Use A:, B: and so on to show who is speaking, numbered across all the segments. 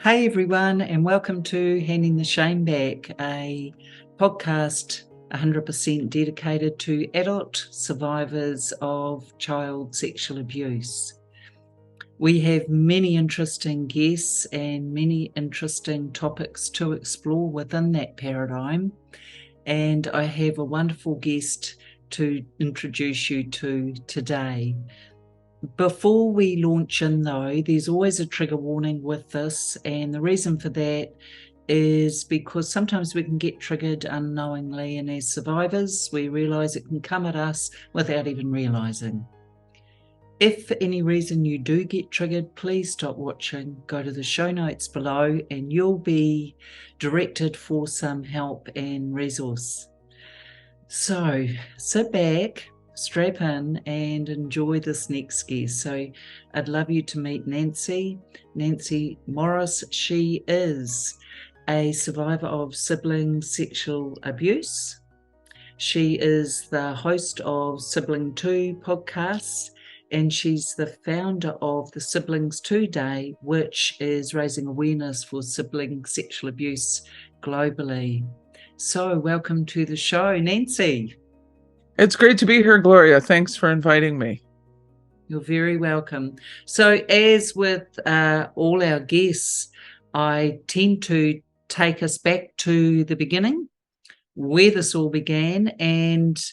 A: Hey everyone, and welcome to Handing the Shame Back, a podcast 100% dedicated to adult survivors of child sexual abuse. We have many interesting guests and many interesting topics to explore within that paradigm, and I have a wonderful guest to introduce you to today. Before we launch in though, there's always a trigger warning with this, and the reason for that is because sometimes we can get triggered unknowingly, and as survivors we realise it can come at us without even realising. If for any reason you do get triggered, please stop watching, go to the show notes below and you'll be directed for some help and resource. So sit back, strap in and enjoy this next guest. So I'd love you to meet Nancy Morris. She is a survivor of sibling sexual abuse. She is the host of Sibling 2 podcasts, and she's the founder of the Siblings 2 Day, which is raising awareness for sibling sexual abuse globally. So welcome to the show, Nancy.
B: It's great to be here, Gloria. Thanks for inviting me.
A: You're very welcome. So as with all our guests, I tend to take us back to the beginning, where this all began, and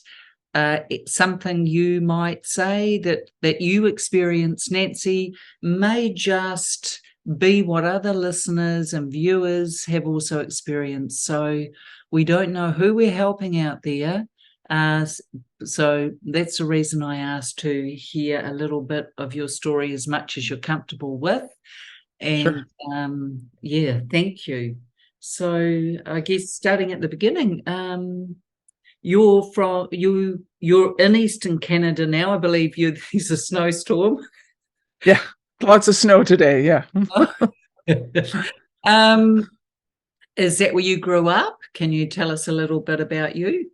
A: something you might say that you experienced, Nancy, may just be what other listeners and viewers have also experienced. So we don't know who we're helping out there. So that's the reason I asked to hear a little bit of your story, as much as you're comfortable with. And
B: sure.
A: Thank you. So I guess starting at the beginning, you're in Eastern Canada now. I believe there's a snowstorm.
B: Yeah, lots of snow today. Yeah.
A: Is that where you grew up? Can you tell us a little bit about you?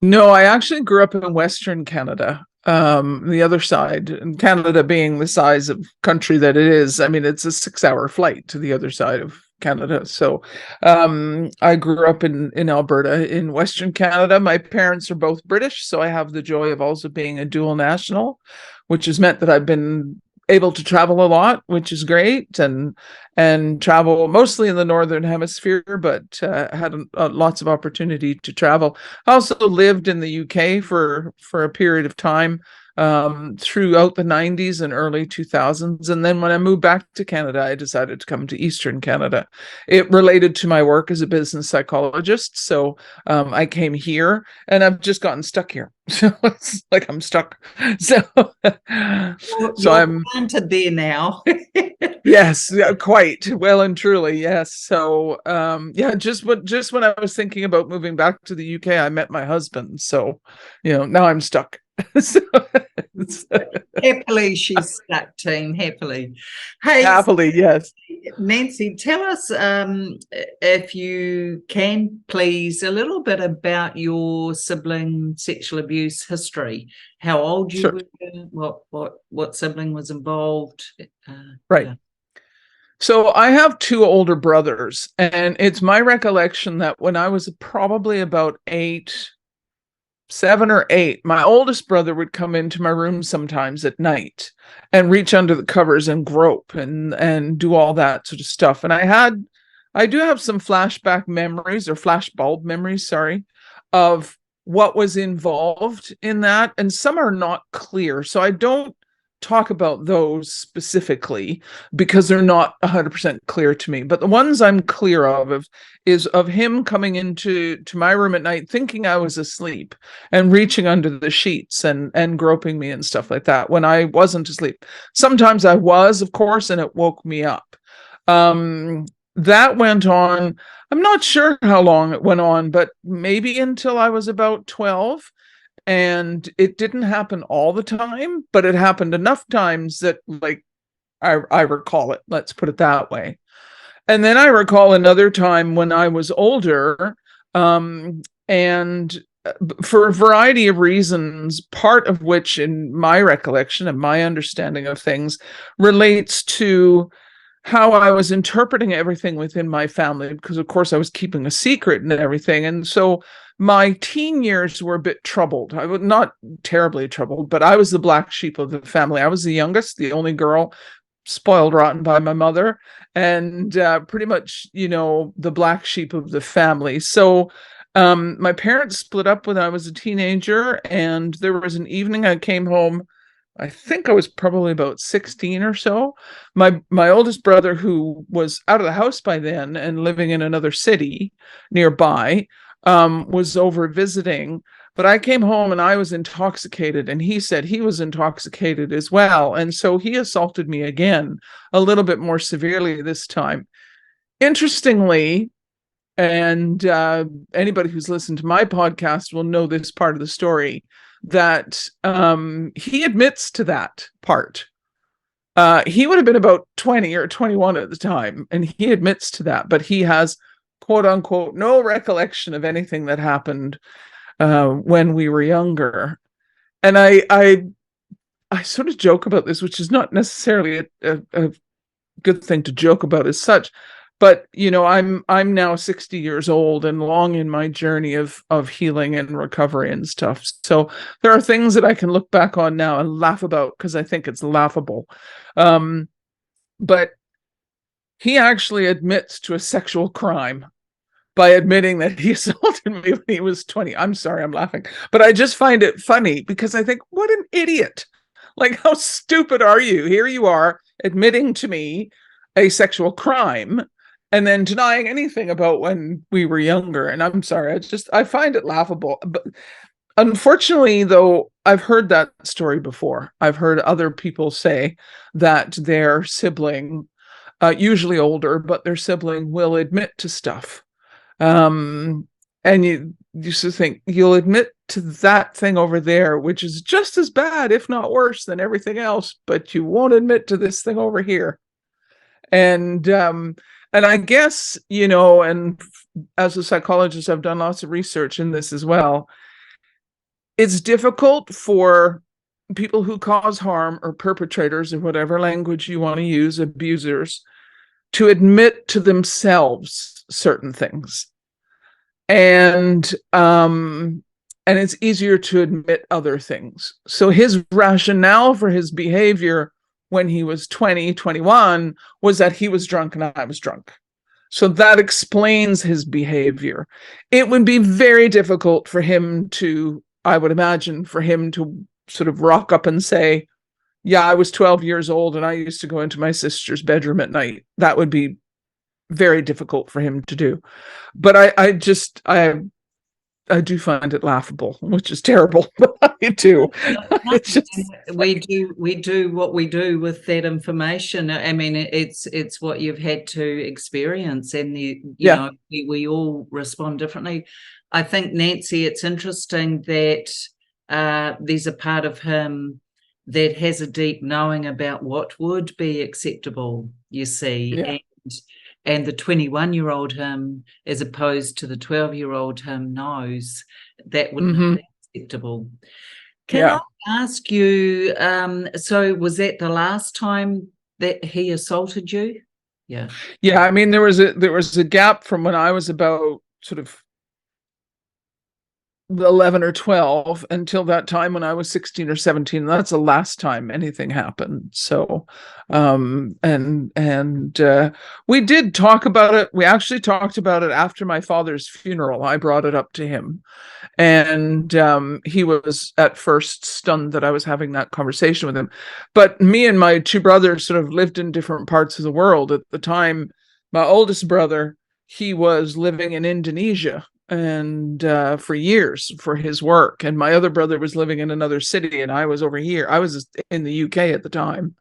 B: No, I actually grew up in Western Canada, the other side, and Canada being the size of country that it is. I mean, it's a 6-hour flight to the other side of Canada. So I grew up in Alberta, in Western Canada. My parents are both British, so I have the joy of also being a dual national, which has meant that I've been able to travel a lot, which is great, and travel mostly in the Northern Hemisphere, but had lots of opportunity to travel. I also lived in the UK for a period of time throughout the 90s and early 2000s. And then when I moved back to Canada, I decided to come to Eastern Canada. It related to my work as a business psychologist. So I came here and I've just gotten stuck here. So it's like I'm stuck. So
A: I'm planted there now.
B: Yes, quite well and truly. Yes. So just when I was thinking about moving back to the UK, I met my husband. So, now I'm stuck. So,
A: happily she's stuck, team. Happily. Hey,
B: happily, yes.
A: Nancy, tell us, if you can, please, a little bit about your sibling sexual abuse history. How old you were, what sibling was involved.
B: Right. Yeah. So I have 2 older brothers, and it's my recollection that when I was probably about 7 or 8, my oldest brother would come into my room sometimes at night and reach under the covers and grope and do all that sort of stuff. And I do have some flashback memories, or flashbulb memories, of what was involved in that. And some are not clear. So I don't talk about those specifically because they're not 100% clear to me. But the ones I'm clear of is of him coming into my room at night thinking I was asleep and reaching under the sheets and groping me and stuff like that when I wasn't asleep. Sometimes I was, of course, and it woke me up. That went on. I'm not sure how long it went on, but maybe until I was about 12. And it didn't happen all the time, but it happened enough times that, like, I recall it. Let's put it that way. And then I recall another time when I was older, and for a variety of reasons, part of which, in my recollection and my understanding of things, relates to how I was interpreting everything within my family, because of course I was keeping a secret and everything. And so my teen years were a bit troubled. I was not terribly troubled, but I was the black sheep of the family. I was the youngest, the only girl, spoiled rotten by my mother, and pretty much, the black sheep of the family. So my parents split up when I was a teenager, and there was an evening I came home. I think I was probably about 16 or so. My oldest brother, who was out of the house by then and living in another city nearby, was over visiting. But I came home and I was intoxicated, and he said he was intoxicated as well. And so he assaulted me again, a little bit more severely this time. Interestingly, and anybody who's listened to my podcast will know this part of the story, that he admits to that part. He would have been about 20 or 21 at the time, and he admits to that, but he has, quote unquote, no recollection of anything that happened when we were younger. And I sort of joke about this, which is not necessarily a good thing to joke about as such. But I'm now 60 years old and long in my journey of healing and recovery and stuff. So there are things that I can look back on now and laugh about, because I think it's laughable. But he actually admits to a sexual crime by admitting that he assaulted me when he was 20. I'm sorry, I'm laughing, but I just find it funny because I think, what an idiot. Like, how stupid are you? Here you are admitting to me a sexual crime and then denying anything about when we were younger. And I'm sorry, I find it laughable. But unfortunately, though, I've heard that story before. I've heard other people say that their sibling, usually older, but their sibling will admit to stuff. And you used to think, you'll admit to that thing over there, which is just as bad, if not worse, than everything else, but you won't admit to this thing over here. And I guess, and as a psychologist, I've done lots of research in this as well. It's difficult for people who cause harm, or perpetrators, or whatever language you want to use, abusers, to admit to themselves certain things. And it's easier to admit other things. So his rationale for his behavior when he was 20, 21 was that he was drunk and I was drunk. So that explains his behavior. It would be very difficult for him to, I would imagine, for him to sort of rock up and say, yeah, I was 12 years old and I used to go into my sister's bedroom at night. That would be very difficult for him to do. But I do find it laughable, which is terrible, but I do. It's just,
A: we do what we do with that information. I mean, it's what you've had to experience, and we all respond differently. I think, Nancy, it's interesting that there's a part of him that has a deep knowing about what would be acceptable, you see, and the 21-year-old him, as opposed to the 12-year-old him, knows that wouldn't be acceptable. Can I ask you, so was that the last time that he assaulted you? Yeah.
B: I mean, there was a gap from when I was about sort of 11 or 12 until that time when I was 16 or 17. That's the last time anything happened. So we did talk about it. We actually talked about it after my father's funeral. I brought it up to him, and he was at first stunned that I was having that conversation with him. But me and my two brothers sort of lived in different parts of the world at the time. My oldest brother, he was living in Indonesia and for years for his work, and my other brother was living in another city, and I was over here. I was in the UK at the time,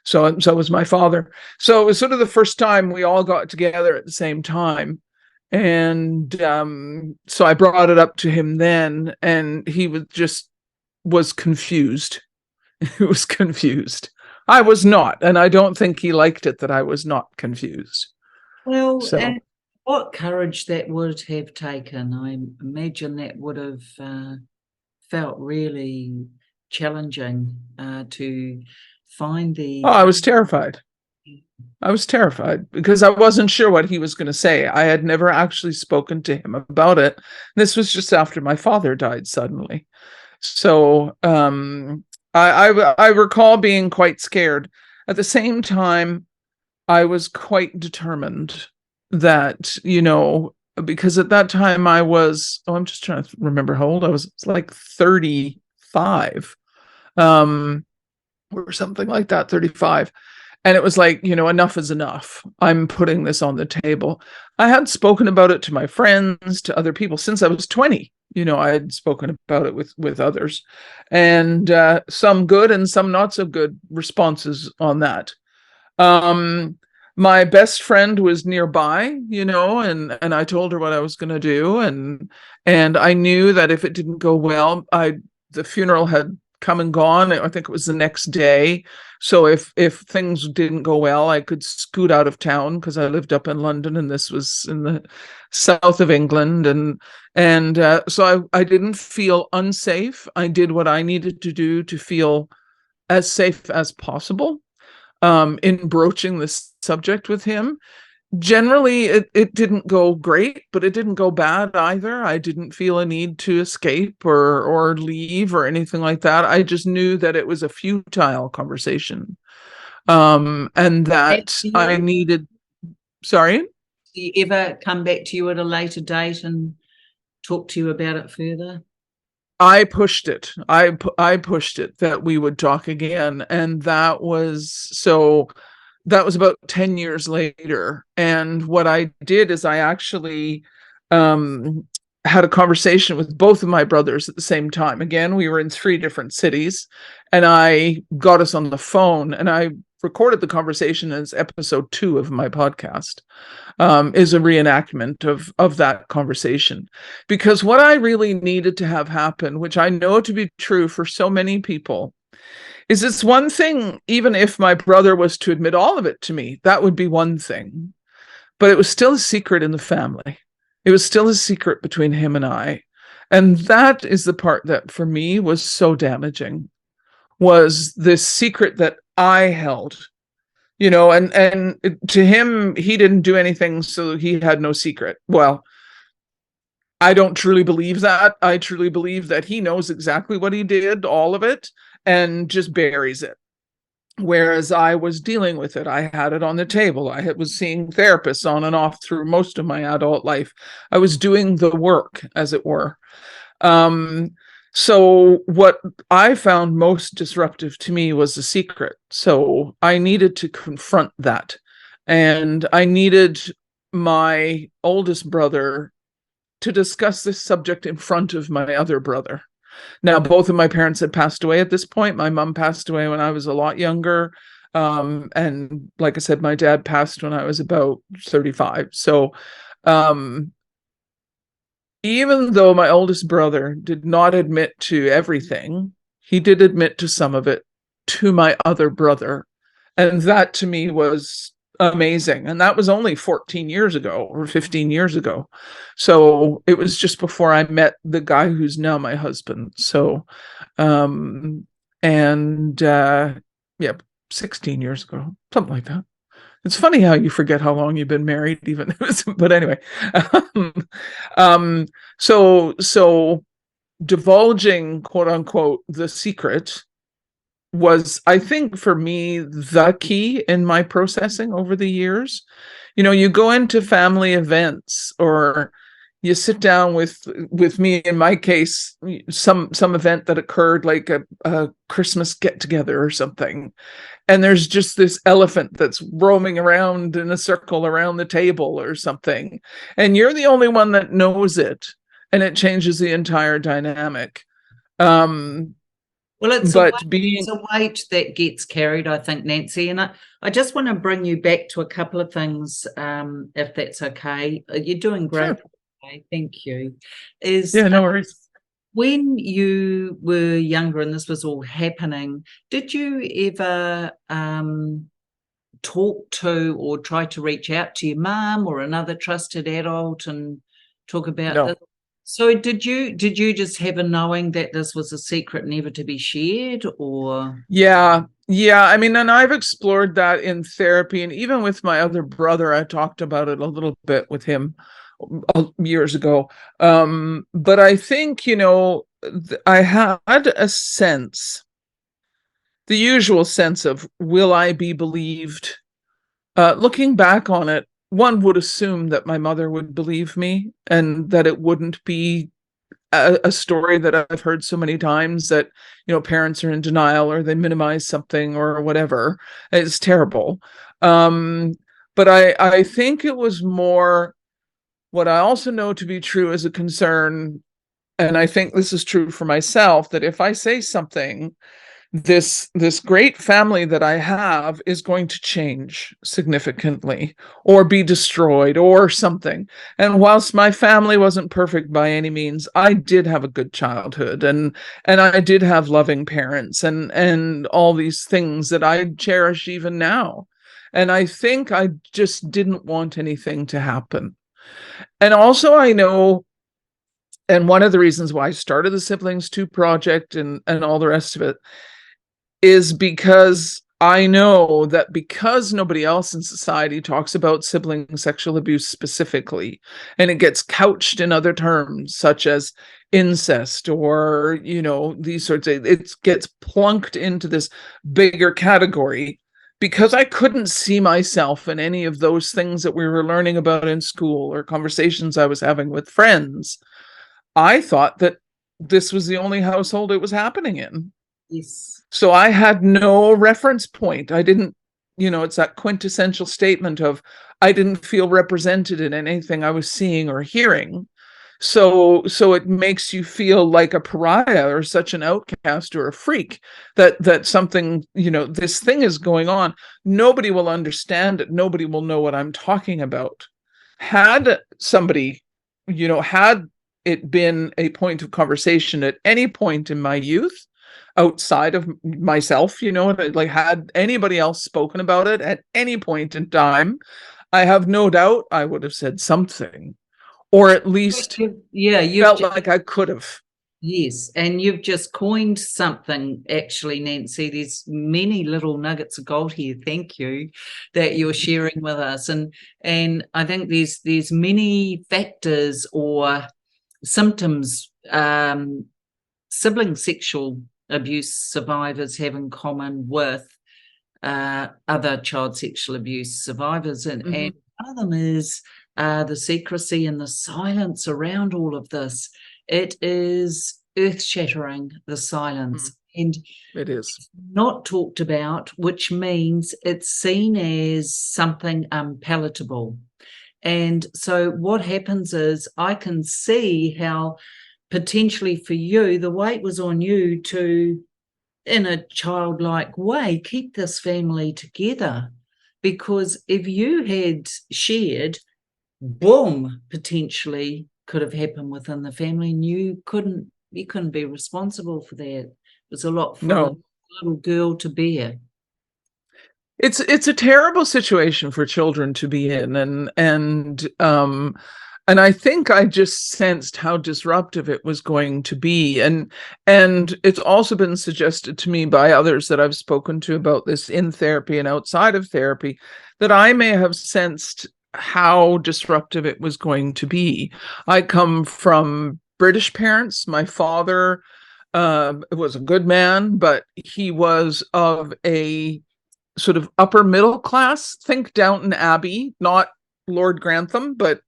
B: so was my father. So it was sort of the first time we all got together at the same time, and so I brought it up to him then, and he was confused. He was confused. I was not, and I don't think he liked it that I was not confused.
A: Well, so. What courage that would have taken. I imagine that would have felt really challenging to find the...
B: Oh, I was terrified. I was terrified because I wasn't sure what he was going to say. I had never actually spoken to him about it. This was just after my father died suddenly. So I recall being quite scared. At the same time, I was quite determined that, because at that time I was, I'm just trying to remember how old I was. It's like 35, or something like that, 35. And it was like, enough is enough. I'm putting this on the table. I had spoken about it to my friends, to other people since I was 20. I had spoken about it with others, and some good and some not so good responses on that. My best friend was nearby, and I told her what I was going to do, and I knew that if it didn't go well, the funeral had come and gone. I think it was the next day. So if things didn't go well, I could scoot out of town because I lived up in London, and this was in the south of England, and so I didn't feel unsafe. I did what I needed to do to feel as safe as possible in broaching this subject with him. Generally, it didn't go great, but it didn't go bad either. I didn't feel a need to escape or leave or anything like that. I just knew that it was a futile conversation, and that I needed. Sorry?
A: Do you ever come back to you at a later date and talk to you about it further?
B: I pushed it. I pushed it that we would talk again, and that was about 10 years later. And what I did is I actually had a conversation with both of my brothers at the same time. Again, we were in 3 different cities, and I got us on the phone, and I recorded the conversation as episode 2 of my podcast. Is a reenactment of that conversation. Because what I really needed to have happen, which I know to be true for so many people, is it's one thing, even if my brother was to admit all of it to me, that would be one thing. But it was still a secret in the family. It was still a secret between him and I. And that is the part that for me was so damaging, was this secret that I held. And to him, he didn't do anything, so he had no secret. Well, I don't truly believe that. I truly believe that he knows exactly what he did, all of it, and just buries it. Whereas I was dealing with it. I had it on the table. I was seeing therapists on and off through most of my adult life. I was doing the work, as it were. So what I found most disruptive to me was the secret. So I needed to confront that. And I needed my oldest brother to discuss this subject in front of my other brother. Now, both of my parents had passed away at this point. My mom passed away when I was a lot younger. And like I said, my dad passed when I was about 35. So even though my oldest brother did not admit to everything, he did admit to some of it to my other brother. And that to me was amazing. And that was only 14 years ago or 15 years ago. So it was just before I met the guy who's now my husband. So, yeah, 16 years ago, something like that. It's funny how you forget how long you've been married, even. But anyway, so divulging, quote unquote, the secret was, I think, for me, the key in my processing over the years. You go into family events, or you sit down with me, in my case, some event that occurred, like a Christmas get together or something. And there's just this elephant that's roaming around in a circle around the table or something. And you're the only one that knows it. And it changes the entire dynamic.
A: Well, it's a weight that gets carried, I think, Nancy. And I just want to bring you back to a couple of things, if that's okay. You're doing great.
B: Sure.
A: Okay, thank you.
B: Yeah, no worries.
A: When you were younger and this was all happening, did you ever talk to or try to reach out to your mum or another trusted adult and talk about this? So did you just have a knowing that this was a secret never to be shared, or?
B: Yeah. I mean, and I've explored that in therapy, and even with my other brother, I talked about it a little bit with him years ago. But I think, I had a sense, the usual sense of, will I be believed? Looking back on it, one would assume that my mother would believe me and that it wouldn't be a story that I've heard so many times that, parents are in denial or they minimize something or whatever. It's terrible. But I think it was more what I also know to be true as a concern. And I think this is true for myself, that if I say something, this great family that I have is going to change significantly or be destroyed or something. And whilst my family wasn't perfect by any means, I did have a good childhood, and I did have loving parents and all these things that I cherish even now. And I think I just didn't want anything to happen. And also I know, and one of the reasons why I started the Siblings 2 project and all the rest of it is because I know that because nobody else in society talks about sibling sexual abuse specifically, and it gets couched in other terms such as incest or, these sorts of, it gets plunked into this bigger category. Because I couldn't see myself in any of those things that we were learning about in school or conversations I was having with friends, I thought that this was the only household it was happening in.
A: Yes.
B: So I had no reference point. I didn't, it's that quintessential statement of, I didn't feel represented in anything I was seeing or hearing. So it makes you feel like a pariah or such an outcast or a freak, that something, this thing is going on. Nobody will understand it. Nobody will know what I'm talking about. Had somebody, had it been a point of conversation at any point in my youth, outside of myself, like had anybody else spoken about it at any point in time, I have no doubt I would have said something, or at least felt like I could have.
A: Yes, and you've just coined something, actually, Nancy. There's many little nuggets of gold here. Thank you that you're sharing with us, and I think there's many factors or symptoms sibling sexual abuse survivors have in common with other child sexual abuse survivors, and one of them is the secrecy and the silence around all of this. It is earth-shattering, the silence, and
B: it is
A: not talked about, which means it's seen as something unpalatable. And so what happens is, I can see how potentially for you, the weight was on you to, in a childlike way, keep this family together. Because if you had shared, boom, potentially could have happened within the family, and you couldn't be responsible for that. It was a lot for a little girl to bear.
B: It's a terrible situation for children to be in, and I think I just sensed how disruptive it was going to be. And it's also been suggested to me by others that I've spoken to about this in therapy and outside of therapy, that I may have sensed how disruptive it was going to be. I come from British parents. My father was a good man, but he was of a sort of upper middle class. Think Downton Abbey, not Lord Grantham, but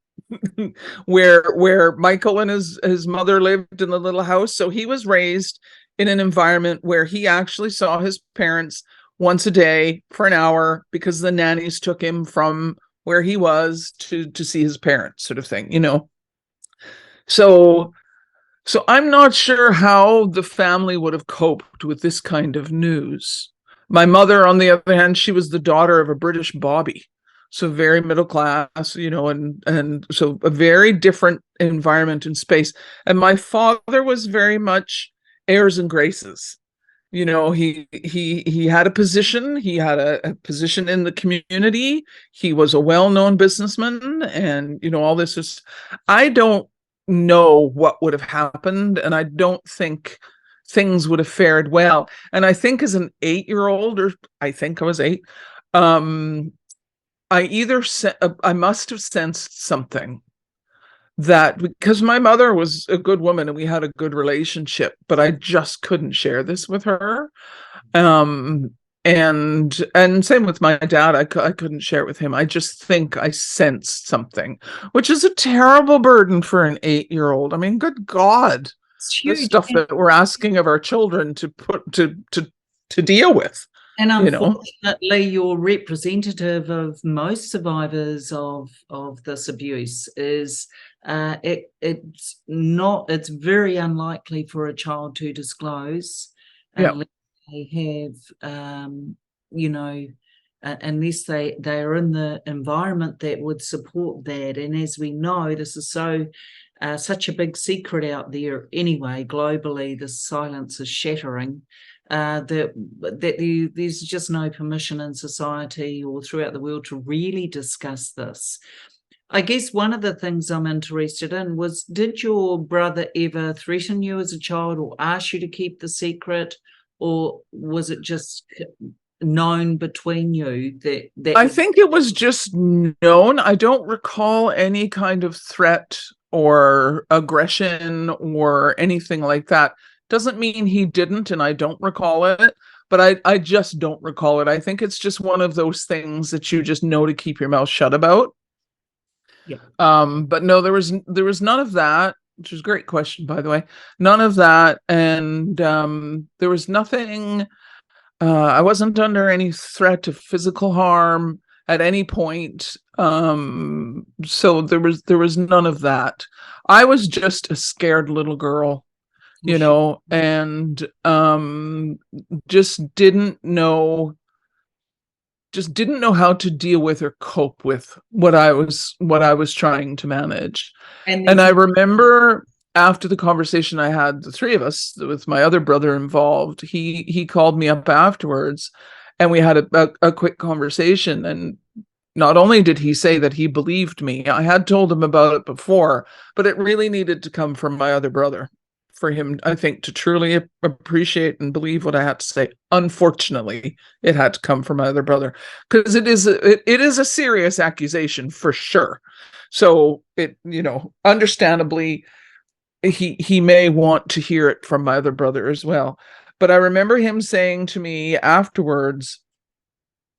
B: where Michael and his mother lived in the little house. So he was raised in an environment where he actually saw his parents once a day for an hour, because the nannies took him from where he was to see his parents, sort of thing, So I'm not sure how the family would have coped with this kind of news. My mother, on the other hand, she was the daughter of a British bobby. So very middle class, and so a very different environment and space. And my father was very much airs and graces. He had a position. He had a position in the community. He was a well-known businessman, and all this is. I don't know what would have happened, and I don't think things would have fared well. And I think as an 8-year-old, or I think I was 8, I must have sensed something, that because my mother was a good woman and we had a good relationship, but I just couldn't share this with her. um and same with my dad. I couldn't share it with him. I just think I sensed something, which is a terrible burden for an 8-year-old. I mean, good God,
A: It's
B: the
A: huge.
B: stuff that we're asking of our children to put to deal with,
A: And
B: you know.
A: unfortunately, you're representative of most survivors of this abuse. Is it's very unlikely for a child to disclose
B: Yeah.
A: unless they have unless they are in the environment that would support that. And as we know, this is such a big secret out there anyway. Globally, the silence is shattering. There's just no permission in society or throughout the world to really discuss this. I guess one of the things I'm interested in was, did your brother ever threaten you as a child or ask you to keep the secret, or was it just known between you that
B: I think it was just known. I don't recall any kind of threat or aggression or anything like that. Doesn't mean he didn't, and I don't recall it, but I just don't recall it. I think it's just one of those things that you just know to keep your mouth shut about.
A: Yeah.
B: But no, there was none of that, which is a great question, by the way. None of that. And there was nothing. I wasn't under any threat of physical harm at any point. So there was none of that. I was just a scared little girl, and just didn't know how to deal with or cope with what I was trying to manage. And I remember after the conversation I had, the three of us, with my other brother involved, he called me up afterwards, and we had a quick conversation. And not only did he say that he believed me, I had told him about it before, but it really needed to come from my other brother for him, I think, to truly appreciate and believe what I had to say. Unfortunately, it had to come from my other brother, because it is a serious accusation for sure. So it, understandably, he may want to hear it from my other brother as well. But I remember him saying to me afterwards,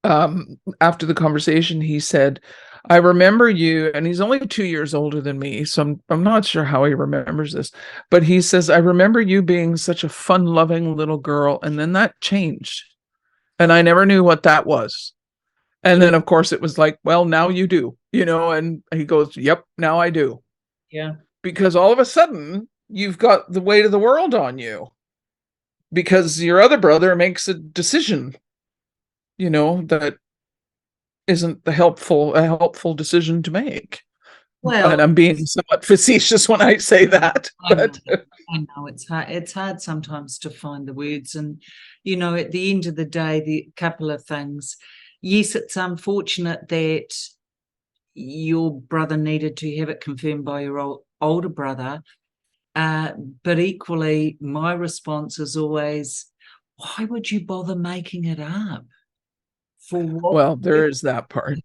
B: after the conversation, he said, I remember you, and he's only 2 years older than me, so I'm not sure how he remembers this, but he says, I remember you being such a fun-loving little girl, and then that changed, and I never knew what that was. And then, of course, it was like, well, now you do, and he goes, yep, now I do.
A: Yeah.
B: Because all of a sudden, you've got the weight of the world on you, because your other brother makes a decision, that isn't a helpful decision to make.
A: Well,
B: and I'm being somewhat facetious when I say that, but
A: I know it's hard sometimes to find the words. And at the end of the day, the couple of things. Yes, it's unfortunate that your brother needed to have it confirmed by your older brother, but equally my response is always, why would you bother making it up? For what?
B: Well, there is that part.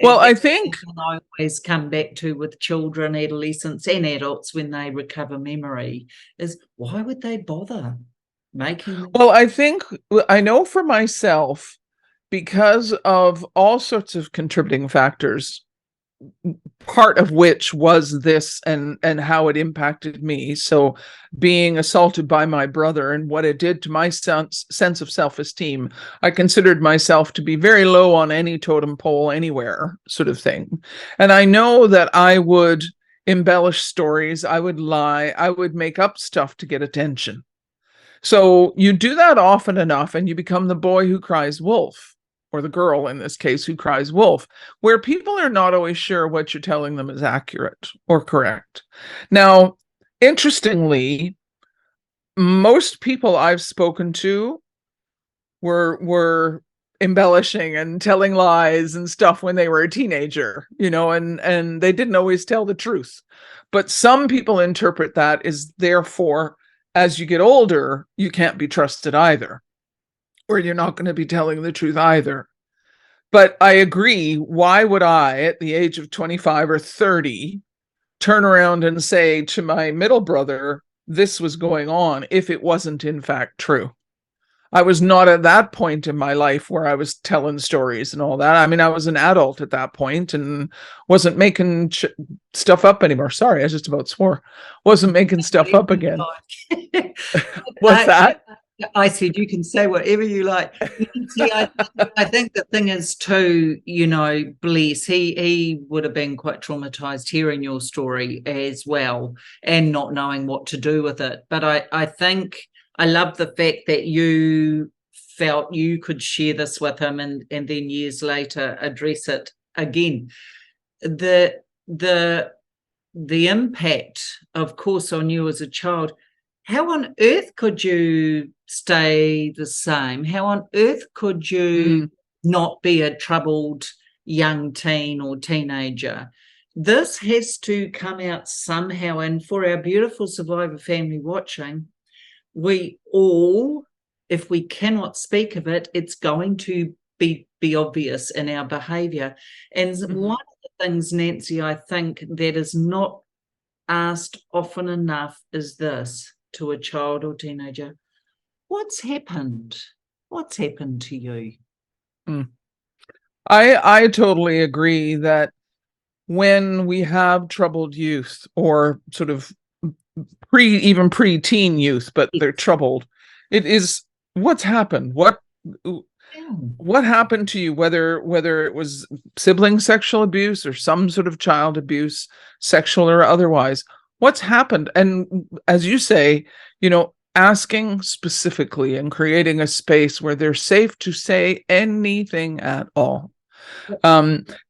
B: Well, I think
A: I always come back to with children, adolescents, and adults when they recover memory is, why would they bother making?
B: Well, I know for myself, because of all sorts of contributing factors, part of which was this, and how it impacted me. So being assaulted by my brother and what it did to my sense of self-esteem, I considered myself to be very low on any totem pole anywhere, sort of thing. And I know that I would embellish stories, I would lie, I would make up stuff to get attention. So you do that often enough, and you become the boy who cries wolf, or the girl in this case who cries wolf, where people are not always sure what you're telling them is accurate or correct. Now, interestingly, most people I've spoken to were embellishing and telling lies and stuff when they were a teenager, and they didn't always tell the truth. But some people interpret that as, therefore, as you get older, you can't be trusted either, or you're not going to be telling the truth either. But I agree. Why would I, at the age of 25 or 30, turn around and say to my middle brother, this was going on, if it wasn't in fact true? I was not at that point in my life where I was telling stories and all that. I mean, I was an adult at that point and wasn't making stuff up anymore. Sorry, I just about swore. Wasn't making stuff up again. What's that?
A: I said, you can say whatever you like. See, I think the thing is too, bless, he would have been quite traumatized hearing your story as well and not knowing what to do with it. But I think I love the fact that you felt you could share this with him and then years later address it again. The impact, of course, on you as a child, how on earth could you stay the same? How on earth could you not be a troubled young teen or teenager? This has to come out somehow. And for our beautiful survivor family watching, we all, if we cannot speak of it, it's going to be obvious in our behaviour. And one of the things, Nancy, I think that is not asked often enough is this to a child or teenager: what's happened? What's happened to you?
B: I totally agree that when we have troubled youth, or sort of even pre-teen youth, but they're troubled, it is what's happened. What happened to you, whether it was sibling sexual abuse or some sort of child abuse, sexual or otherwise. What's happened? And as you say, asking specifically and creating a space where they're safe to say anything at all.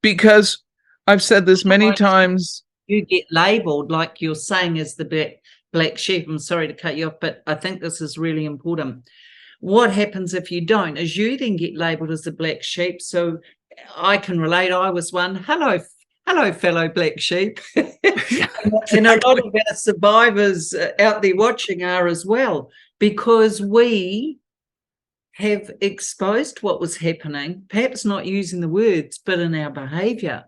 B: Because I've said this many times.
A: You get labelled, like you're saying, as the black sheep. I'm sorry to cut you off, but I think this is really important. What happens if you don't is you then get labelled as the black sheep. So I can relate. I was one. Hello, fellow black sheep. And a lot of our survivors out there watching are as well, because we have exposed what was happening, perhaps not using the words, but in our behaviour.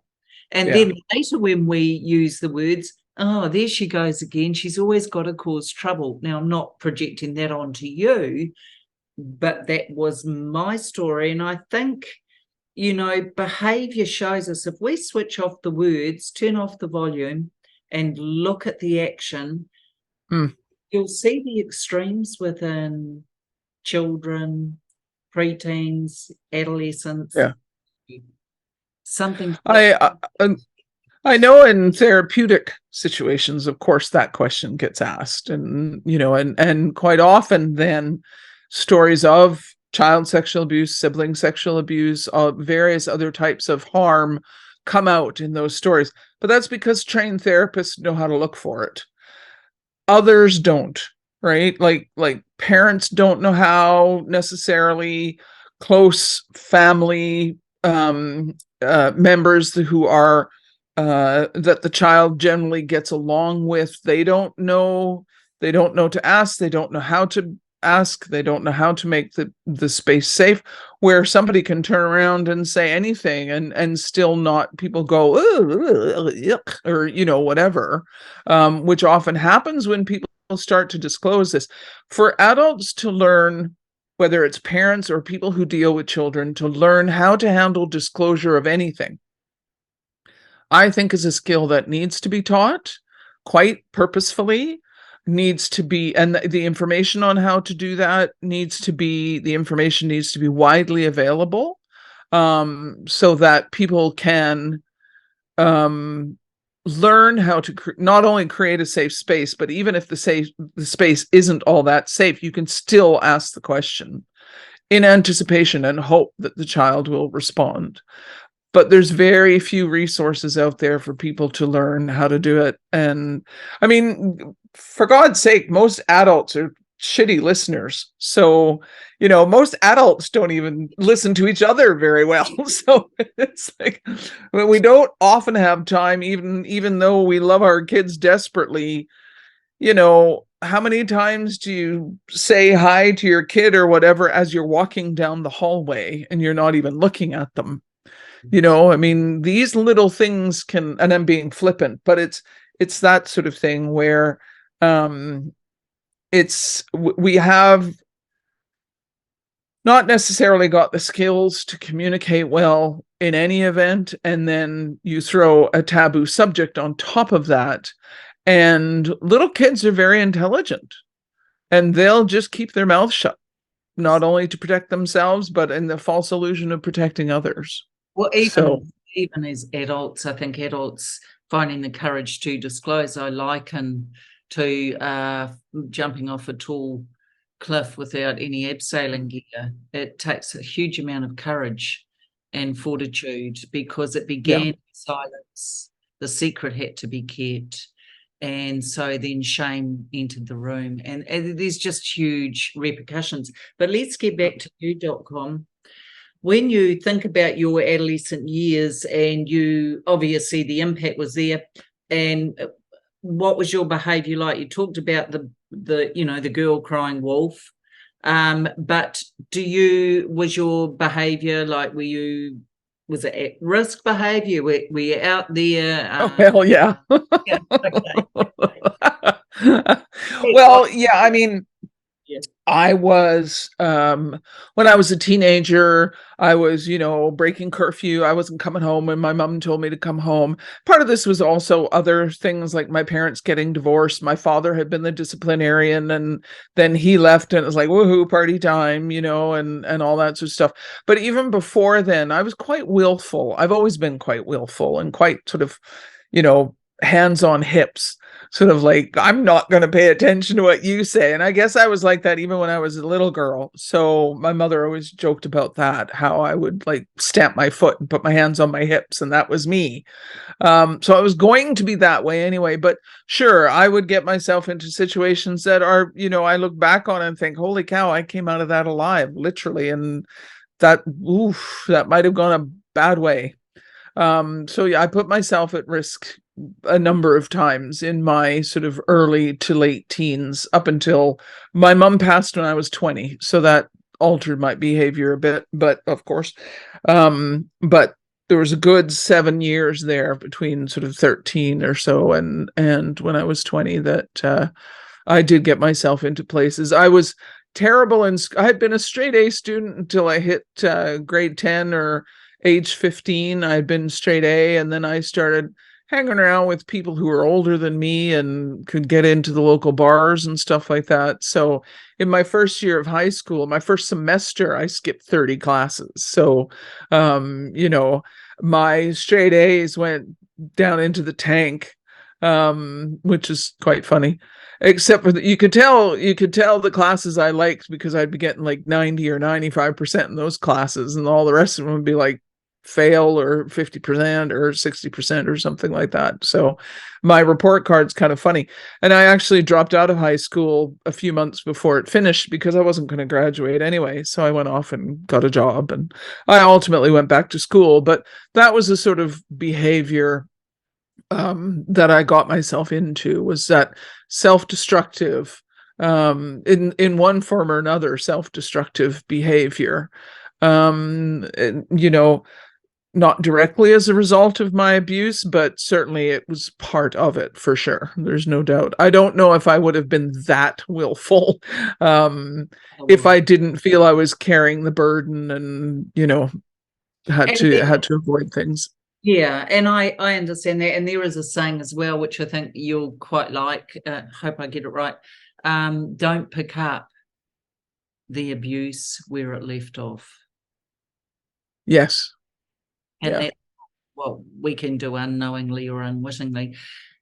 A: And then later when we use the words, oh, there she goes again, she's always got to cause trouble. Now, I'm not projecting that onto you, but that was my story. And I think, behaviour shows us, if we switch off the words, turn off the volume and look at the action, you'll see the extremes within children, preteens, adolescents.
B: Yeah.
A: Something
B: I know in therapeutic situations, of course, that question gets asked, and and quite often then stories of child sexual abuse, sibling sexual abuse, various other types of harm come out in those stories. But that's because trained therapists know how to look for it. Others don't, right? Like parents don't know how necessarily. Close family members who are that the child generally gets along with, they don't know to ask, they don't know how to ask, they don't know how to make the space safe where somebody can turn around and say anything and still not, people go yuck, or whatever, which often happens when people start to disclose this. For adults to learn, whether it's parents or people who deal with children, to learn how to handle disclosure of anything, I think is a skill that needs to be taught quite purposefully, needs to be, and the information on how to do that needs to be widely available, so that people can learn how to not only create a safe space, but even if the space isn't all that safe, you can still ask the question in anticipation and hope that the child will respond. But there's very few resources out there for people to learn how to do it. And I mean, for God's sake, most adults are shitty listeners. So, most adults don't even listen to each other very well. So it's like we don't often have time, even though we love our kids desperately. How many times do you say hi to your kid or whatever as you're walking down the hallway and you're not even looking at them? I mean, these little things can, and I'm being flippant, but it's that sort of thing where we have not necessarily got the skills to communicate well in any event, and then you throw a taboo subject on top of that, and little kids are very intelligent, and they'll just keep their mouth shut, not only to protect themselves, but in the false illusion of protecting others.
A: Well, even as adults, I think adults finding the courage to disclose, I liken to jumping off a tall cliff without any abseiling gear. It takes a huge amount of courage and fortitude, because it began in silence. The secret had to be kept. And so then shame entered the room, and there's just huge repercussions. But let's get back to you, .com. When you think about your adolescent years, and you obviously the impact was there, and what was your behavior like? You talked about the girl crying wolf, but was your behavior like, was it at risk behavior? Were you out there?
B: Oh, hell yeah.
A: Yeah,
B: okay. Well, yeah, I mean, I was, when I was a teenager, I was, breaking curfew. I wasn't coming home when my mom told me to come home. Part of this was also other things like my parents getting divorced. My father had been the disciplinarian, and then he left, and it was like, woohoo, party time, and all that sort of stuff. But even before then, I was quite willful. I've always been quite willful and quite sort of, hands on hips, sort of like, I'm not going to pay attention to what you say. And I guess I was like that even when I was a little girl. So my mother always joked about that, how I would like stamp my foot and put my hands on my hips, and that was me. So I was going to be that way anyway. But sure, I would get myself into situations that are, I look back on and think, holy cow, I came out of that alive, literally. And that might have gone a bad way. So yeah, I put myself at risk a number of times in my sort of early to late teens, up until my mom passed when I was 20. So that altered my behavior a bit, but of course, but there was a good 7 years there between sort of 13 or so and when I was 20 that I did get myself into places. I was terrible, and I had been a straight A student until I hit grade 10 or age 15. I had been straight A, and then I started hanging around with people who were older than me and could get into the local bars and stuff like that. So in my first year of high school, my first semester, I skipped 30 classes. So, my straight A's went down into the tank, which is quite funny. Except for that, you could tell the classes I liked, because I'd be getting like 90 or 95% in those classes, and all the rest of them would be like fail or 50% or 60% or something like that. So my report card's kind of funny. And I actually dropped out of high school a few months before it finished, because I wasn't going to graduate anyway. So I went off and got a job, and I ultimately went back to school. But that was a sort of behavior that I got myself into, was that self-destructive, in one form or another, self-destructive behavior. Not directly as a result of my abuse, but certainly it was part of it, for sure. There's no doubt. I don't know if I would have been that willful if I didn't feel I was carrying the burden and, had to avoid things.
A: Yeah, and I understand that. And there is a saying as well, which I think you'll quite like. Hope I get it right. Don't pick up the abuse where it left off.
B: Yes.
A: And that's what we can do unknowingly or unwittingly.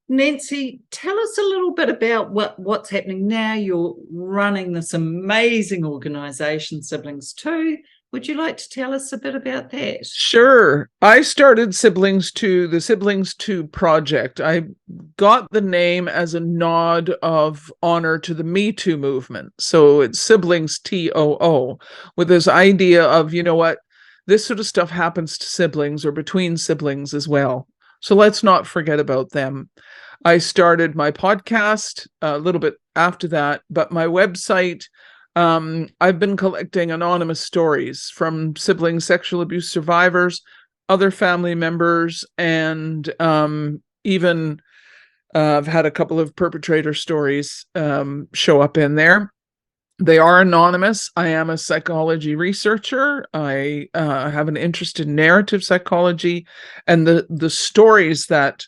A: Nancy, tell us a little bit about what's happening now. You're running this amazing organisation, Siblings 2, Would you like to tell us a bit about that?
B: Sure. I started the Siblings 2 project. I got the name as a nod of honor to the Me Too movement. So it's Siblings TOO, with this idea of, you know what, this sort of stuff happens to siblings or between siblings as well. So let's not forget about them. I started my podcast a little bit after that, but my website, I've been collecting anonymous stories from sibling sexual abuse survivors, other family members, and even I've had a couple of perpetrator stories show up in there. They are anonymous. I am a psychology researcher. I have an interest in narrative psychology, and the stories that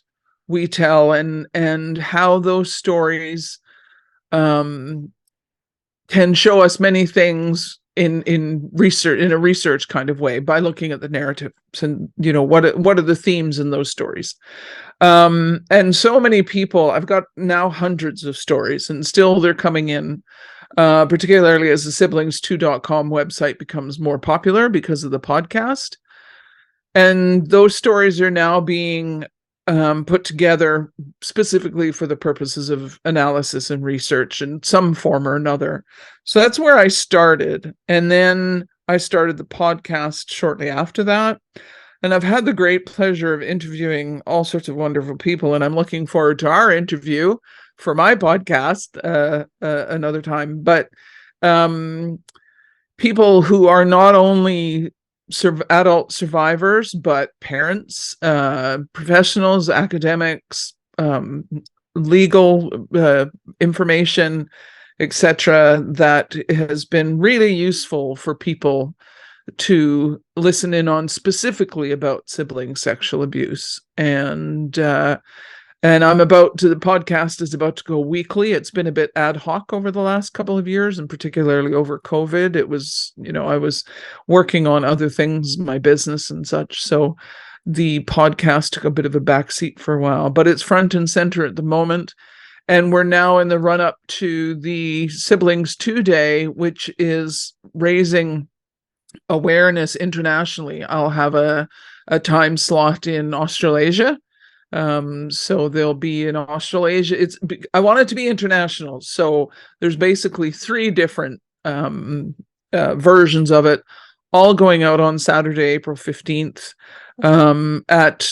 B: we tell and how those stories can show us many things in research, in a research kind of way, by looking at the narratives and, you know, what are the themes in those stories. And so many people, I've got now hundreds of stories, and still they're coming in, particularly as the siblings2.com website becomes more popular because of the podcast. And those stories are now being put together specifically for the purposes of analysis and research in some form or another. So that's where I started. And then I started the podcast shortly after that. And I've had the great pleasure of interviewing all sorts of wonderful people. And I'm looking forward to our interview for my podcast another time. But people who are not only adult survivors, but parents, professionals, academics, legal information, etc., that has been really useful for people to listen in on, specifically about sibling sexual abuse. And the podcast is about to go weekly. It's been a bit ad hoc over the last couple of years, and particularly over COVID. It was, you know, I was working on other things, my business and such. So the podcast took a bit of a backseat for a while, but it's front and center at the moment. And we're now in the run up to the Siblings 2 Day, which is raising awareness internationally. I'll have a time slot in Australasia. So they'll be in Australasia. I want it to be international. So there's basically 3 different versions of it, all going out on Saturday, April 15th, at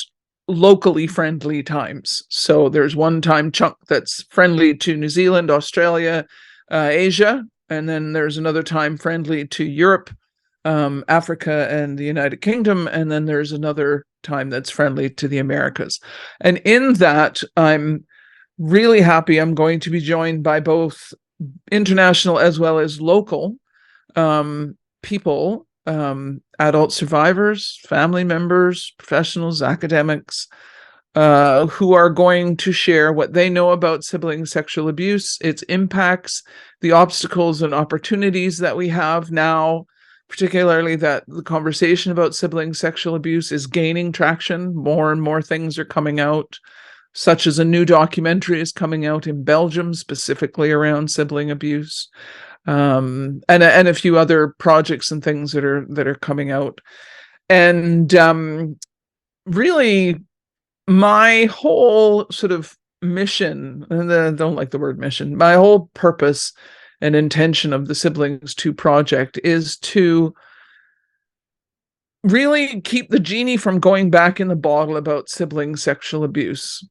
B: locally friendly times. So there's one time chunk that's friendly to New Zealand, Australia, Asia, and then there's another time friendly to Europe, Africa, and the United Kingdom, and then there's another time that's friendly to the Americas. And in that, I'm really happy I'm going to be joined by both international as well as local people, adult survivors, family members, professionals, academics, who are going to share what they know about sibling sexual abuse, its impacts, the obstacles and opportunities that we have now, particularly that the conversation about sibling sexual abuse is gaining traction. More and more things are coming out, such as a new documentary is coming out in Belgium specifically around sibling abuse, and a few other projects and things that are coming out. And really, my whole sort of mission, and I don't like the word mission, my whole purpose and intention of the Siblings 2 project is to really keep the genie from going back in the bottle about sibling sexual abuse.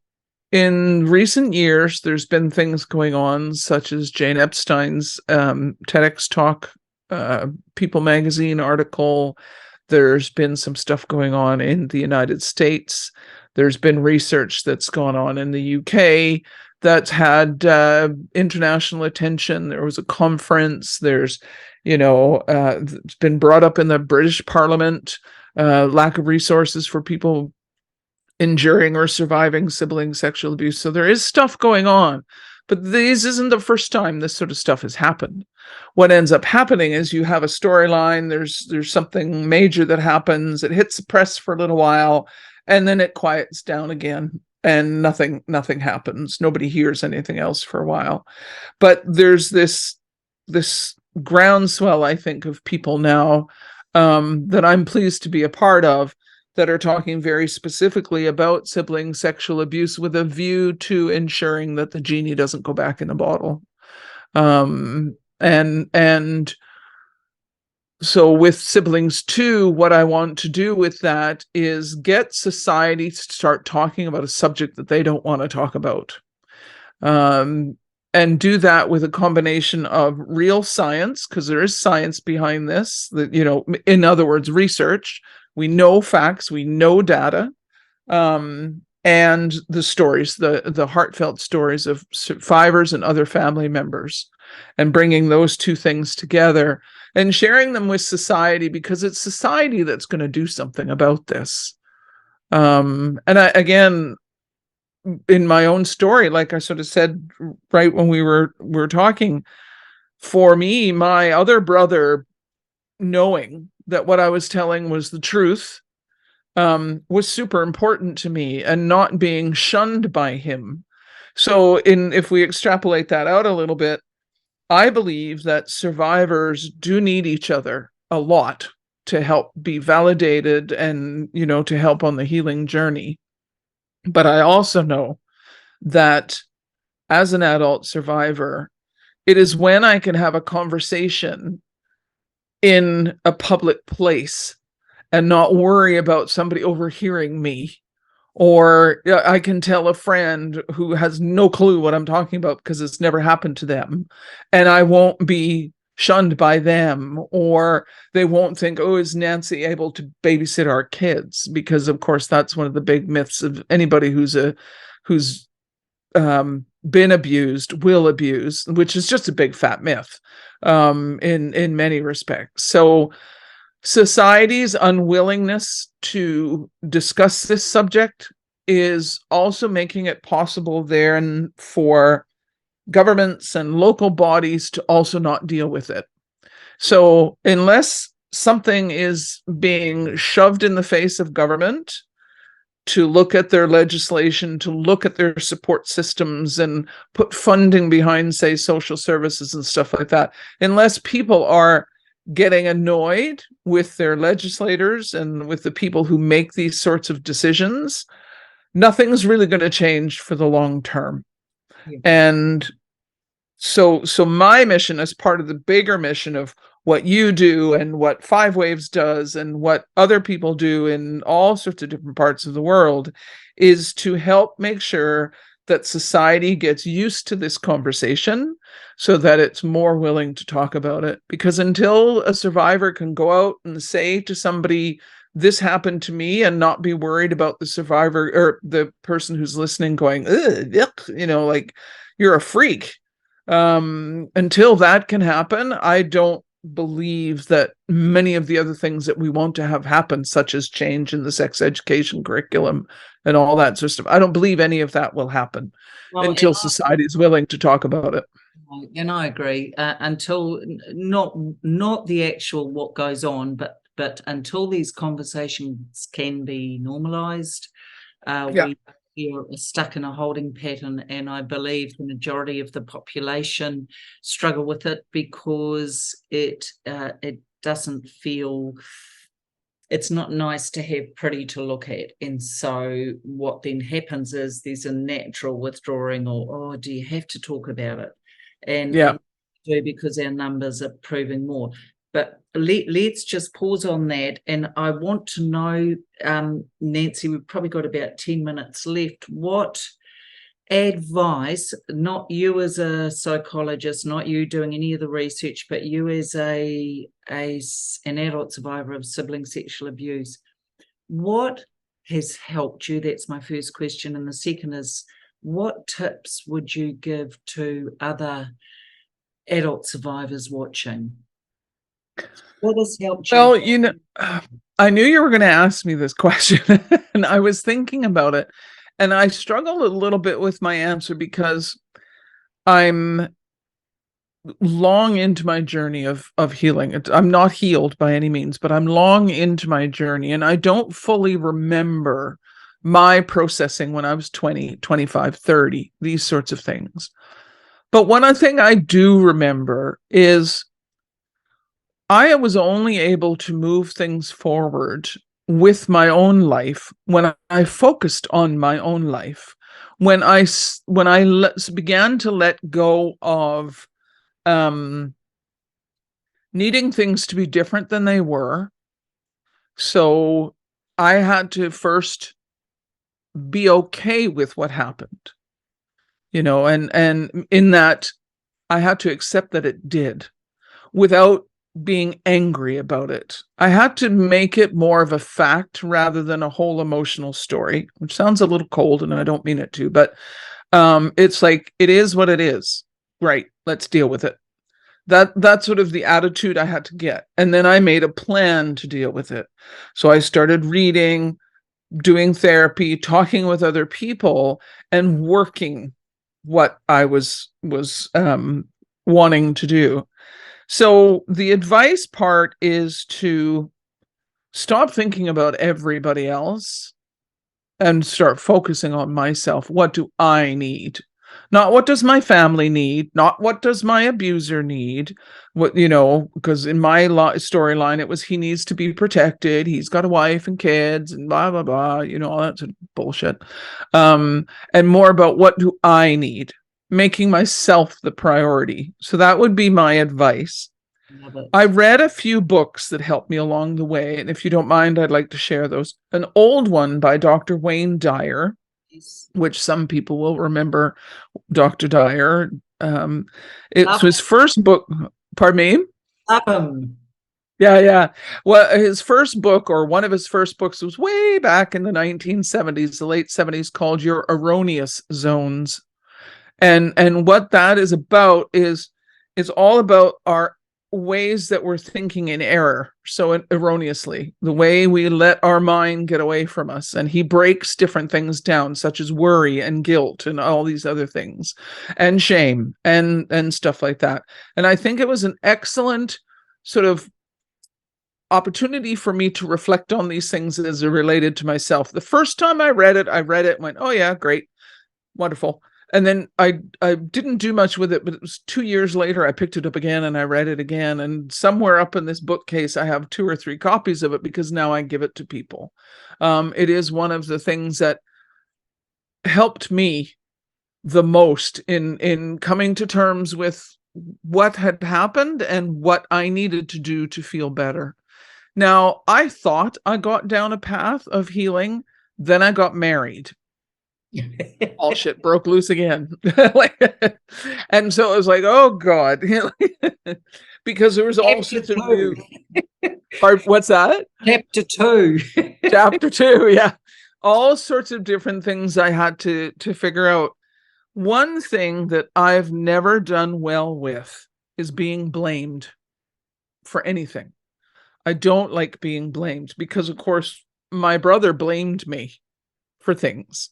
B: In recent years, there's been things going on, such as Jane Epstein's TEDx talk, People magazine article. There's been some stuff going on in the United States. There's been research that's gone on in the UK that's had international attention. There was a conference. There's, it's been brought up in the British Parliament, lack of resources for people enduring or surviving sibling sexual abuse. So there is stuff going on, but this isn't the first time this sort of stuff has happened. What ends up happening is you have a storyline, there's something major that happens, it hits the press for a little while, and then it quiets down again. And nothing happens. Nobody hears anything else for a while. But there's this groundswell, I think, of people now that I'm pleased to be a part of, that are talking very specifically about sibling sexual abuse with a view to ensuring that the genie doesn't go back in the bottle. And so with Siblings 2, what I want to do with that is get society to start talking about a subject that they don't want to talk about. And do that with a combination of real science, because there is science behind this, that, in other words, research. We know facts, we know data, and the stories, the heartfelt stories of survivors and other family members, and bringing those two things together and sharing them with society, because it's society that's going to do something about this. And again, in my own story, like I sort of said right when we were talking, for me, my other brother, knowing that what I was telling was the truth, was super important to me, and not being shunned by him. So if we extrapolate that out a little bit, I believe that survivors do need each other a lot to help be validated and, to help on the healing journey. But I also know that as an adult survivor, it is when I can have a conversation in a public place and not worry about somebody overhearing me, or I can tell a friend who has no clue what I'm talking about because it's never happened to them, and I won't be shunned by them, or they won't think, oh, is Nancy able to babysit our kids? Because of course that's one of the big myths of anybody who's been abused will abuse, which is just a big fat myth in many respects. So society's unwillingness to discuss this subject is also making it possible then for governments and local bodies to also not deal with it. So unless something is being shoved in the face of government to look at their legislation, to look at their support systems and put funding behind, say, social services and stuff like that, unless people are getting annoyed with their legislators and with the people who make these sorts of decisions, nothing's really going to change for the long term. Yeah. And so my mission, as part of the bigger mission of what you do and what Five Waves does and what other people do in all sorts of different parts of the world, is to help make sure that society gets used to this conversation so that it's more willing to talk about it. Because until a survivor can go out and say to somebody, this happened to me, and not be worried about the survivor or the person who's listening going, yuck, like you're a freak. Until that can happen, I don't believe that many of the other things that we want to have happen, such as change in the sex education curriculum and all that sort of stuff, I don't believe any of that will happen until society is willing to talk about it.
A: And I agree. Until not the actual what goes on, but until these conversations can be normalized, we're stuck in a holding pattern. And I believe the majority of the population struggle with it because it doesn't feel, it's not nice to have pretty to look at. And so what then happens is there's a natural withdrawing, or, oh, do you have to talk about it? And do, because our numbers are proving more. But let's just pause on that. And I want to know, Nancy, we've probably got about 10 minutes left. What advice, not you as a psychologist, not you doing any of the research, but you as an adult survivor of sibling sexual abuse, what has helped you? That's my first question. And the second is, what tips would you give to other adult survivors watching? What has helped you?
B: Well, I knew you were going to ask me this question, and I was thinking about it, and I struggled a little bit with my answer because I'm long into my journey of healing. I'm not healed by any means, but I'm long into my journey, and I don't fully remember my processing when I was 20, 25, 30, these sorts of things. But one thing I do remember is I was only able to move things forward with my own life when I focused on my own life. When I began to let go of needing things to be different than they were. So I had to first be okay with what happened, and in that I had to accept that it did without being angry about it. I had to make it more of a fact rather than a whole emotional story, which sounds a little cold and I don't mean it to, but it's like, it is what it is. Right. Let's deal with it. That's sort of the attitude I had to get. And then I made a plan to deal with it. So I started reading, doing therapy, talking with other people, and working what I was wanting to do. So the advice part is to stop thinking about everybody else and start focusing on myself. What do I need? Not what does my family need, not what does my abuser need, because in my storyline, it was he needs to be protected. He's got a wife and kids and blah, blah, blah, all that sort of bullshit. And more about what do I need, making myself the priority. So that would be my advice. I read a few books that helped me along the way. And if you don't mind, I'd like to share those. An old one by Dr. Wayne Dyer, which some people will remember Dr. Dyer. It's his first book. Pardon me? Yeah. Well, his first book, or one of his first books, was way back in the 1970s, the late 70s, called Your Erroneous Zones. And what that is about is all about our ways that we're thinking in error, so erroneously, the way we let our mind get away from us. And he breaks different things down, such as worry and guilt and all these other things, and shame and stuff like that. And I think it was an excellent sort of opportunity for me to reflect on these things as it related to myself. The first time I read it and went, oh yeah, great, wonderful. And then I didn't do much with it, but it was 2 years later, I picked it up again and I read it again. And somewhere up in this bookcase, I have 2 or 3 copies of it because now I give it to people. It is one of the things that helped me the most in coming to terms with what had happened and what I needed to do to feel better. Now, I thought I got down a path of healing. Then I got married. All shit broke loose again. And so it was like, oh God, because there was all sorts of new. What's that?
A: Chapter 2.
B: Chapter 2, yeah. All sorts of different things I had to figure out. One thing that I've never done well with is being blamed for anything. I don't like being blamed because, of course, my brother blamed me for things.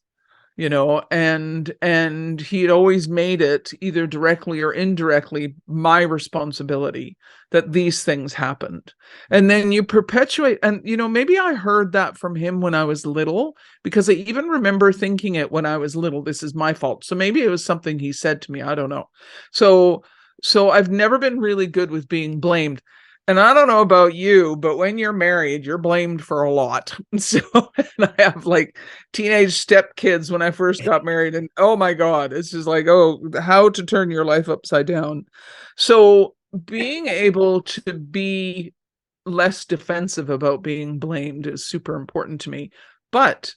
B: And he'd always made it, either directly or indirectly, my responsibility that these things happened. And then you perpetuate, and maybe I heard that from him when I was little, because I even remember thinking it when I was little, this is my fault. So maybe it was something he said to me, I don't know. So I've never been really good with being blamed. And I don't know about you, but when you're married, you're blamed for a lot. So and I have like teenage stepkids when I first got married, and oh my God, it's just like, oh, how to turn your life upside down. So being able to be less defensive about being blamed is super important to me. But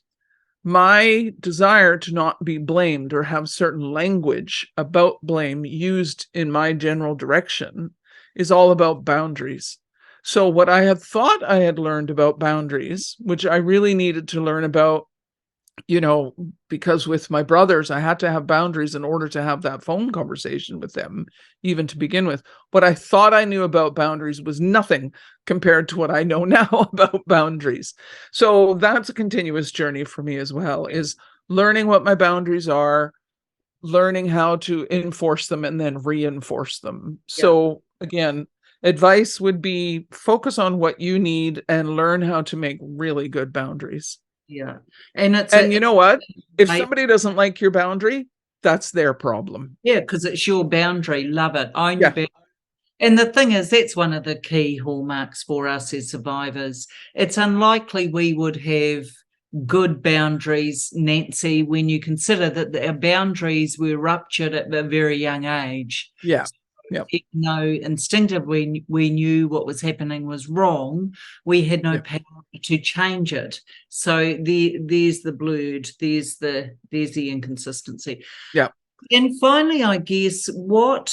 B: my desire to not be blamed or have certain language about blame used in my general direction is all about boundaries. So what I had thought I had learned about boundaries, which I really needed to learn about, because with my brothers, I had to have boundaries in order to have that phone conversation with them, even to begin with. What I thought I knew about boundaries was nothing compared to what I know now about boundaries. So that's a continuous journey for me as well, is learning what my boundaries are, learning how to enforce them, and then reinforce them. Yeah. So again, advice would be focus on what you need and learn how to make really good boundaries.
A: Yeah.
B: And you know what? If somebody doesn't like your boundary, that's their problem.
A: Yeah, because it's your boundary. Love it. Own your boundary. And the thing is, that's one of the key hallmarks for us as survivors. It's unlikely we would have good boundaries, Nancy, when you consider that our boundaries were ruptured at a very young age.
B: Yeah. Yep.
A: Even though instinctively we knew what was happening was wrong, we had no power to change it. So there's the blurred, there's the inconsistency.
B: Yeah.
A: And finally, I guess, what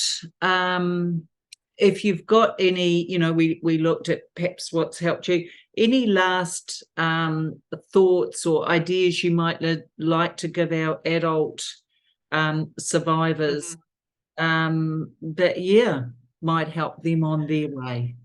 A: if you've got any, we looked at perhaps what's helped you, any last thoughts or ideas you might like to give our adult survivors that might help them on their way?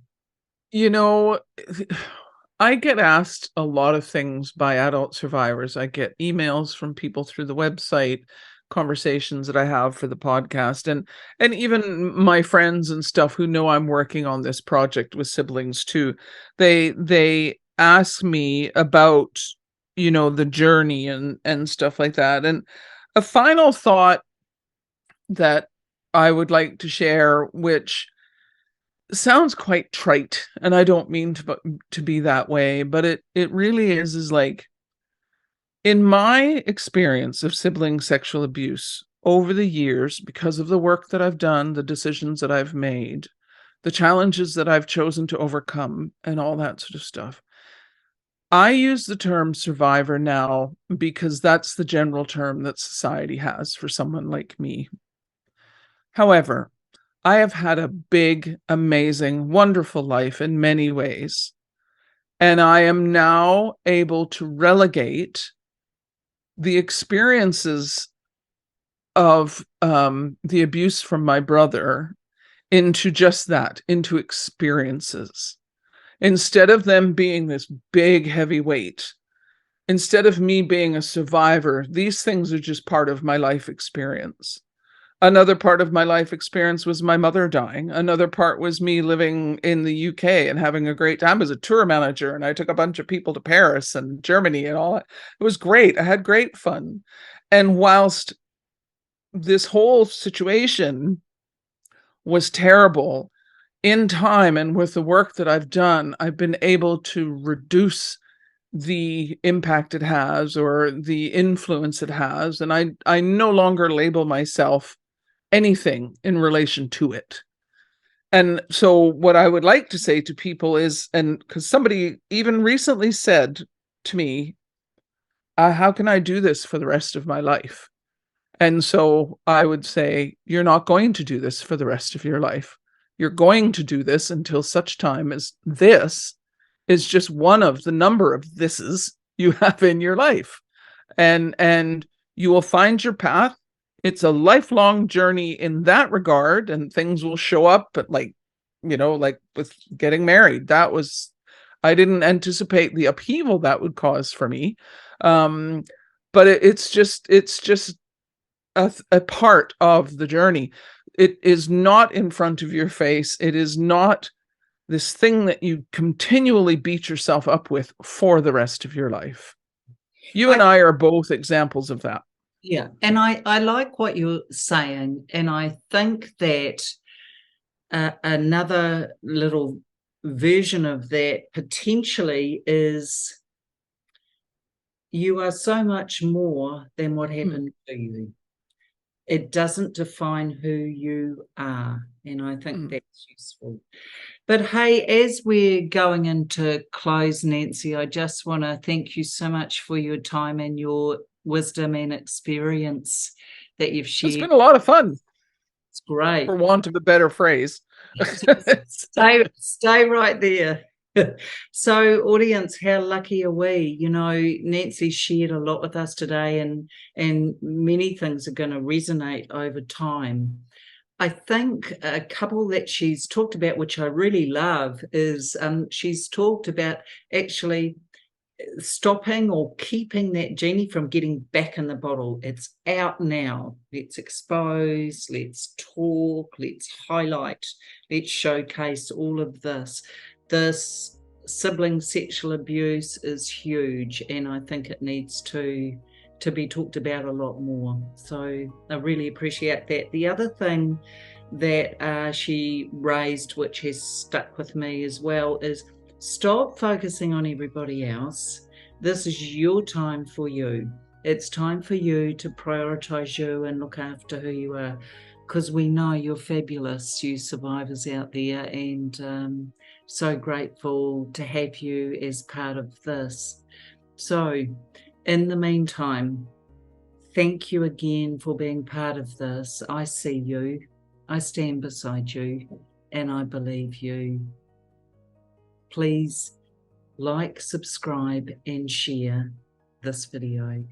B: I get asked a lot of things by adult survivors. I get emails from people through the website, conversations that I have for the podcast, and even my friends and stuff who know I'm working on this project with siblings too. They ask me about, the journey and stuff like that. And a final thought that I would like to share, which sounds quite trite, and I don't mean to be that way, but it really is like, in my experience of sibling sexual abuse over the years, because of the work that I've done, the decisions that I've made, the challenges that I've chosen to overcome, and all that sort of stuff, I use the term survivor now because that's the general term that society has for someone like me. However, I have had a big, amazing, wonderful life in many ways. And I am now able to relegate the experiences of the abuse from my brother into just that, into experiences. Instead of them being this big, heavy weight, instead of me being a survivor, these things are just part of my life experience. Another part of my life experience was my mother dying. Another part was me living in the UK and having a great time as a tour manager. And I took a bunch of people to Paris and Germany and all that. It was great. I had great fun. And whilst this whole situation was terrible, in time and with the work that I've done, I've been able to reduce the impact it has or the influence it has. And I no longer label myself anything in relation to it. And so what I would like to say to people is, and because somebody even recently said to me, how can I do this for the rest of my life? And so I would say, you're not going to do this for the rest of your life. You're going to do this until such time as this is just one of the number of thises you have in your life. And you will find your path. It's a lifelong journey in that regard, and things will show up, but like with getting married, I didn't anticipate the upheaval that would cause for me. But it's just a part of the journey. It is not in front of your face. It is not this thing that you continually beat yourself up with for the rest of your life. You and I are both examples of that.
A: Yeah. And I like what you're saying. And I think that another little version of that potentially is, you are so much more than what happened to you. It doesn't define who you are. And I think that's useful. But hey, as we're going into close, Nancy, I just want to thank you so much for your time and your wisdom and experience that you've shared.
B: It's been a lot of fun.
A: It's great.
B: For want of a better phrase.
A: Stay right there. So, audience, how lucky are we? Nancy shared a lot with us today, and many things are going to resonate over time. I think a couple that she's talked about, which I really love, is she's talked about actually stopping or keeping that genie from getting back in the bottle. It's out now. Let's expose, let's talk, let's highlight, let's showcase all of this. This sibling sexual abuse is huge, and I think it needs to be talked about a lot more. So I really appreciate that. The other thing that she raised, which has stuck with me as well, is stop focusing on everybody else. This is your time for you. It's time for you to prioritize you and look after who you are, because we know you're fabulous, you survivors out there, and so grateful to have you as part of this. So in the meantime, thank you again for being part of this. I see you, I stand beside you, and I believe you. Please like, subscribe, and share this video.